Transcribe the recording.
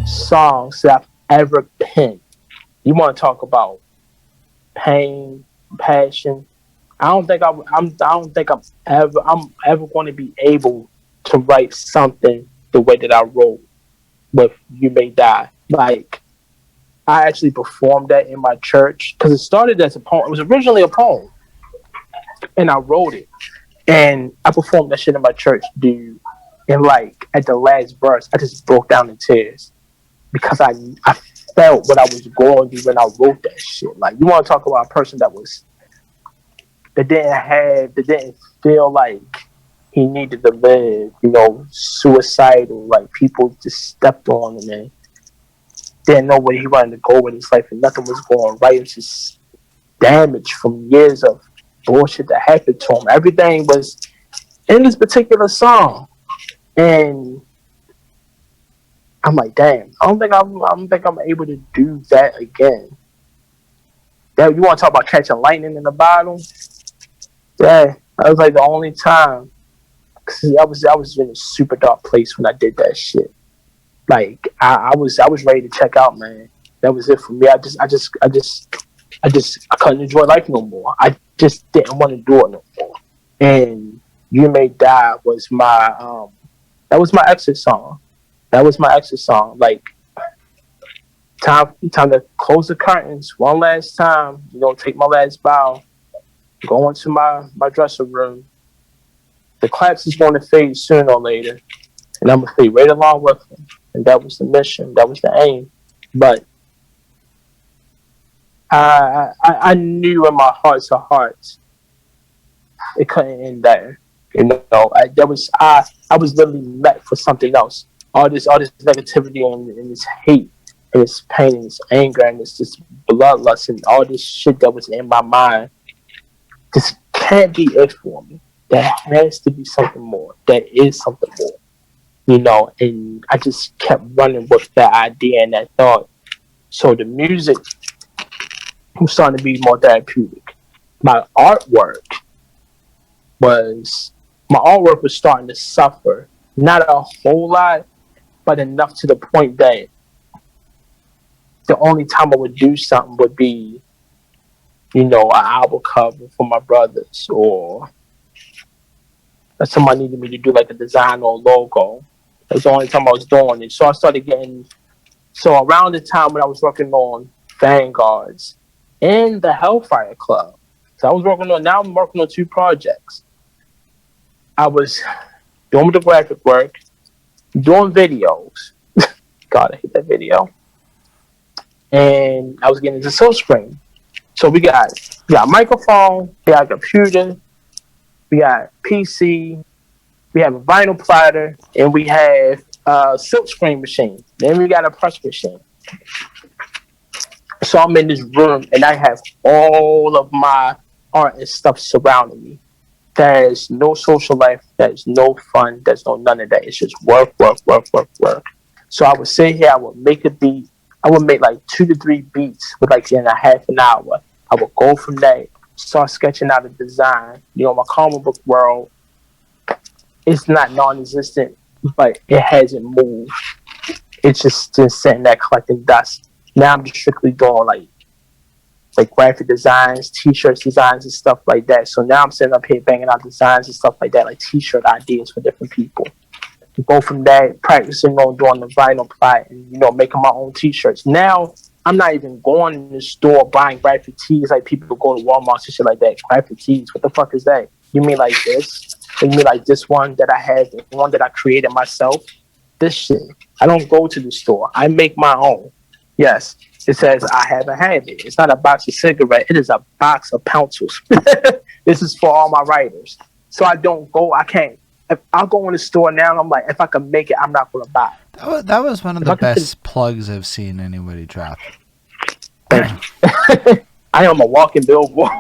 songs that I've ever penned. You want to talk about pain, passion? I don't think I'm ever going to be able to write something the way that I wrote with "You May Die." Like, I actually performed that in my church because it started as a poem. It was originally a poem, and I wrote it, and I performed that shit in my church, dude. And like at the last verse, I just broke down in tears because I felt what I was going through when I wrote that shit. Like, you want to talk about a person that didn't feel like he needed to live, suicidal, like people just stepped on him and didn't know where he wanted to go with his life and nothing was going right. It was just damage from years of bullshit that happened to him. Everything was in this particular song. And I'm like, damn, I don't think I'm able to do that again. That, you want to talk about catching lightning in the bottle? Yeah, that was like the only time. Cause I was in a super dark place when I did that shit. Like, I was ready to check out, man. That was it for me. I couldn't enjoy life no more. I just didn't want to do it no more. And "You May Die" was that was my exit song. That was my exit song. Like, time to close the curtains one last time. Take my last bow. Go into my dressing room. The claps is going to fade sooner or later, and I'm gonna fade right along with them. And that was the mission. That was the aim. But I knew in my heart to heart it couldn't end there. I was literally met for something else. All this negativity and this hate and this pain and this anger and this bloodlust and all this shit that was in my mind. This can't be it for me. There has to be something more. There is something more. And I just kept running with that idea and that thought. So the music was starting to be more therapeutic. My artwork was starting to suffer. Not a whole lot, but enough to the point that the only time I would do something would be, an album cover for my brothers, or if somebody needed me to do like a design or a logo. That's the only time I was doing it. So I started getting, so around the time when I was working on Vanguards and the Hellfire Club. So now I'm working on 2 projects. I was doing the graphic work, doing videos. God, I hate that video. And I was getting into silkscreen. So we got a microphone, we got a computer, we got PC, we have a vinyl platter, and we have a silkscreen machine. Then we got a press machine. So I'm in this room, and I have all of my art and stuff surrounding me. There's no social life, there's no fun, there's no none of that. It's just work, work, work, work, work. So I would sit here, I would make a beat. I would make like 2 to 3 beats with like in a half an hour. I would go from there, start sketching out a design. My comic book world is not non-existent, but it hasn't moved. It's just sitting there collecting dust. Now I'm just strictly doing like graphic designs, t-shirts designs and stuff like that. So now I'm sitting up here banging out designs and stuff like that, like t-shirt ideas for different people. Go from that, practicing on doing the vinyl plot and, making my own t-shirts. Now, I'm not even going in the store buying graphic tees like people go to Walmart and shit like that. Graphic tees, what the fuck is that? You mean like this? You mean like this one that I have, the one that I created myself? This shit. I don't go to the store. I make my own. Yes, it says I have a habit. It's not a box of cigarettes. It is a box of pencils. This is for all my writers. So I can't. If I'll go in the store now and I'm like, if I can make it, I'm not going to buy it. That was one of the best plugs I've seen anybody drop. Thank you. I am a walking billboard.